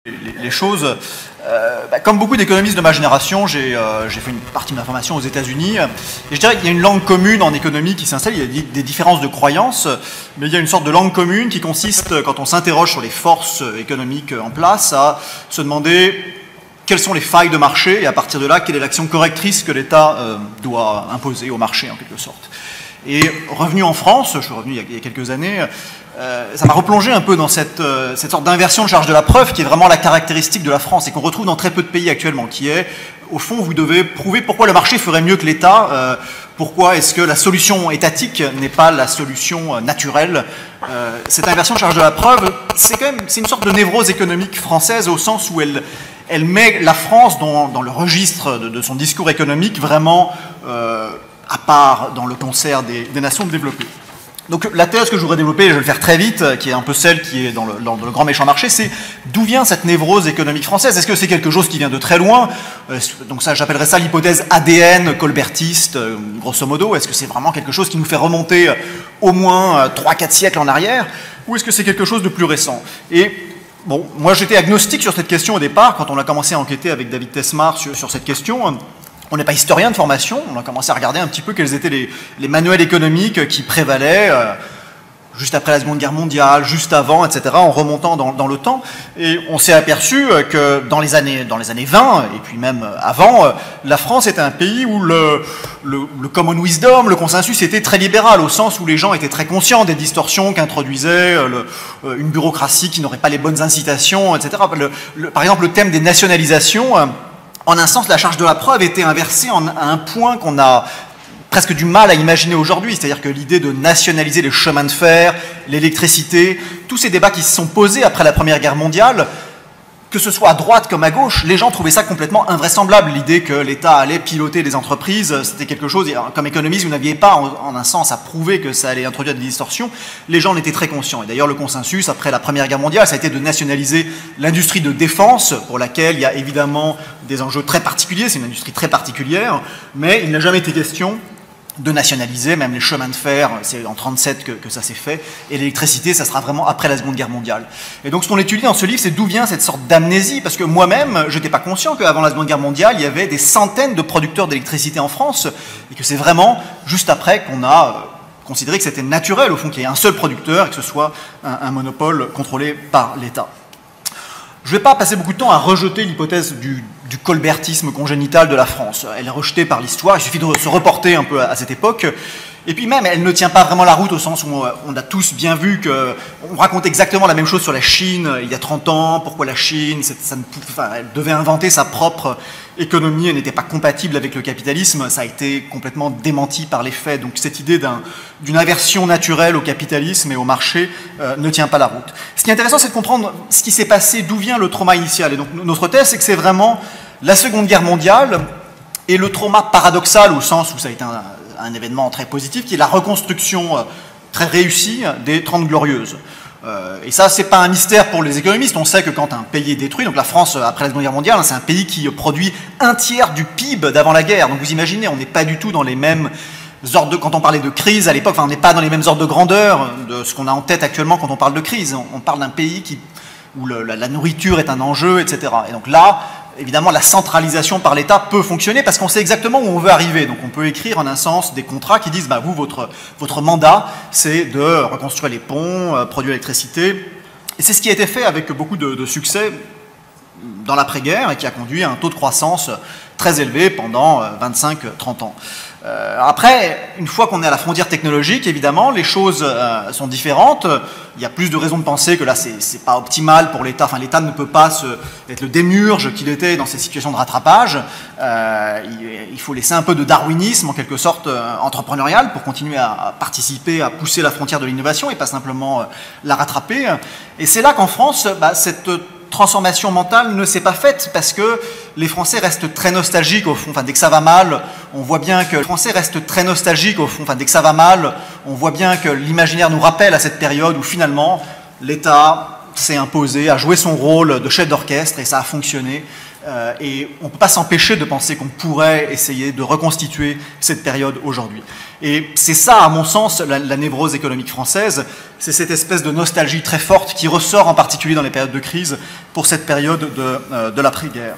Les choses, comme beaucoup d'économistes de ma génération, j'ai fait une partie de ma formation aux États-Unis, et je dirais qu'il y a une langue commune en économie qui s'installe. Il y a des différences de croyances, mais il y a une sorte de langue commune qui consiste, quand on s'interroge sur les forces économiques en place, à se demander quelles sont les failles de marché, et à partir de là, quelle est l'action correctrice que l'État doit imposer au marché, en quelque sorte. Et revenu en France, je suis revenu il y a quelques années, ça m'a replongé un peu dans cette sorte d'inversion de charge de la preuve qui est vraiment la caractéristique de la France et qu'on retrouve dans très peu de pays actuellement, qui est, au fond, vous devez prouver pourquoi le marché ferait mieux que l'État, pourquoi est-ce que la solution étatique n'est pas la solution naturelle. Cette inversion de charge de la preuve, c'est une sorte de névrose économique française au sens où elle met la France dans le registre de son discours économique vraiment à part dans le concert des nations développées. Donc la thèse que je voudrais développer, et je vais le faire très vite, qui est un peu celle qui est dans le grand méchant marché, c'est d'où vient cette névrose économique française? Est-ce que c'est quelque chose qui vient de très loin? Donc ça, j'appellerais ça l'hypothèse ADN colbertiste, grosso modo. Est-ce que c'est vraiment quelque chose qui nous fait remonter au moins 3-4 siècles en arrière? Ou est-ce que c'est quelque chose de plus récent? Et bon, moi j'étais agnostique sur cette question au départ, quand on a commencé à enquêter avec David Tesmar sur cette question. On n'est pas historien de formation, on a commencé à regarder un petit peu quels étaient les manuels économiques qui prévalaient juste après la Seconde Guerre mondiale, juste avant, etc., en remontant dans le temps. Et on s'est aperçu que dans les années 20, et puis même avant, la France était un pays où le common wisdom, le consensus était très libéral, au sens où les gens étaient très conscients des distorsions qu'introduisait une bureaucratie qui n'aurait pas les bonnes incitations, etc. Par exemple, le thème des nationalisations... En un sens, la charge de la preuve était inversée à un point qu'on a presque du mal à imaginer aujourd'hui. C'est-à-dire que l'idée de nationaliser les chemins de fer, l'électricité, tous ces débats qui se sont posés après la Première Guerre mondiale, que ce soit à droite comme à gauche, les gens trouvaient ça complètement invraisemblable. L'idée que l'État allait piloter des entreprises, c'était quelque chose, comme économiste, vous n'aviez pas en un sens à prouver que ça allait introduire des distorsions. Les gens en étaient très conscients. Et d'ailleurs, le consensus, après la Première Guerre mondiale, ça a été de nationaliser l'industrie de défense, pour laquelle il y a évidemment des enjeux très particuliers, c'est une industrie très particulière, mais il n'a jamais été question de nationaliser, même les chemins de fer, c'est en 1937 que ça s'est fait, et l'électricité, ça sera vraiment après la Seconde Guerre mondiale. Et donc ce qu'on étudie dans ce livre, c'est d'où vient cette sorte d'amnésie, parce que moi-même, je n'étais pas conscient qu'avant la Seconde Guerre mondiale, il y avait des centaines de producteurs d'électricité en France, et que c'est vraiment juste après qu'on a considéré que c'était naturel, au fond, qu'il y ait un seul producteur, et que ce soit un monopole contrôlé par l'État. Je ne vais pas passer beaucoup de temps à rejeter l'hypothèse du colbertisme congénital de la France. Elle est rejetée par l'histoire, il suffit de se reporter un peu à cette époque. Et puis même, elle ne tient pas vraiment la route au sens où on a tous bien vu qu'on raconte exactement la même chose sur la Chine il y a 30 ans. Pourquoi la Chine elle devait inventer sa propre économie, elle n'était pas compatible avec le capitalisme. Ça a été complètement démenti par les faits. Donc cette idée d'une aversion naturelle au capitalisme et au marché ne tient pas la route. Ce qui est intéressant, c'est de comprendre ce qui s'est passé, d'où vient le trauma initial. Et donc notre thèse, c'est que c'est vraiment la Seconde Guerre mondiale et le trauma paradoxal, au sens où ça a été un événement très positif, qui est la reconstruction très réussie des 30 Glorieuses. Et ça, c'est pas un mystère pour les économistes. On sait que quand un pays est détruit, donc la France, après la Seconde Guerre mondiale, c'est un pays qui produit un tiers du PIB d'avant la guerre. Donc vous imaginez, on n'est pas du tout dans les mêmes ordres quand on parlait de crise à l'époque, on n'est pas dans les mêmes ordres de grandeur de ce qu'on a en tête actuellement quand on parle de crise. On parle d'un pays où la nourriture est un enjeu, etc. Et donc là, évidemment, la centralisation par l'État peut fonctionner parce qu'on sait exactement où on veut arriver. Donc on peut écrire en un sens des contrats qui disent vous, votre mandat, c'est de reconstruire les ponts, produire l'électricité. Et c'est ce qui a été fait avec beaucoup de succès dans l'après-guerre et qui a conduit à un taux de croissance très élevé pendant 25-30 ans. Après, une fois qu'on est à la frontière technologique, évidemment, les choses sont différentes. Il y a plus de raisons de penser que là, c'est pas optimal pour l'État. Enfin, l'État ne peut pas être le démiurge qu'il était dans ces situations de rattrapage. Il faut laisser un peu de darwinisme, en quelque sorte, entrepreneurial, pour continuer à participer, à pousser la frontière de l'innovation et pas simplement la rattraper. Et c'est là qu'en France, cette transformation mentale ne s'est pas faite parce que les Français restent très nostalgiques au fond. Enfin, dès que ça va mal, on voit bien que les Français restent très nostalgiques au fond. Enfin, dès que ça va mal, on voit bien que l'imaginaire nous rappelle à cette période où finalement l'État s'est imposé, a joué son rôle de chef d'orchestre et ça a fonctionné. Et on ne peut pas s'empêcher de penser qu'on pourrait essayer de reconstituer cette période aujourd'hui. Et c'est ça, à mon sens, la névrose économique française, c'est cette espèce de nostalgie très forte qui ressort en particulier dans les périodes de crise pour cette période de l'après-guerre.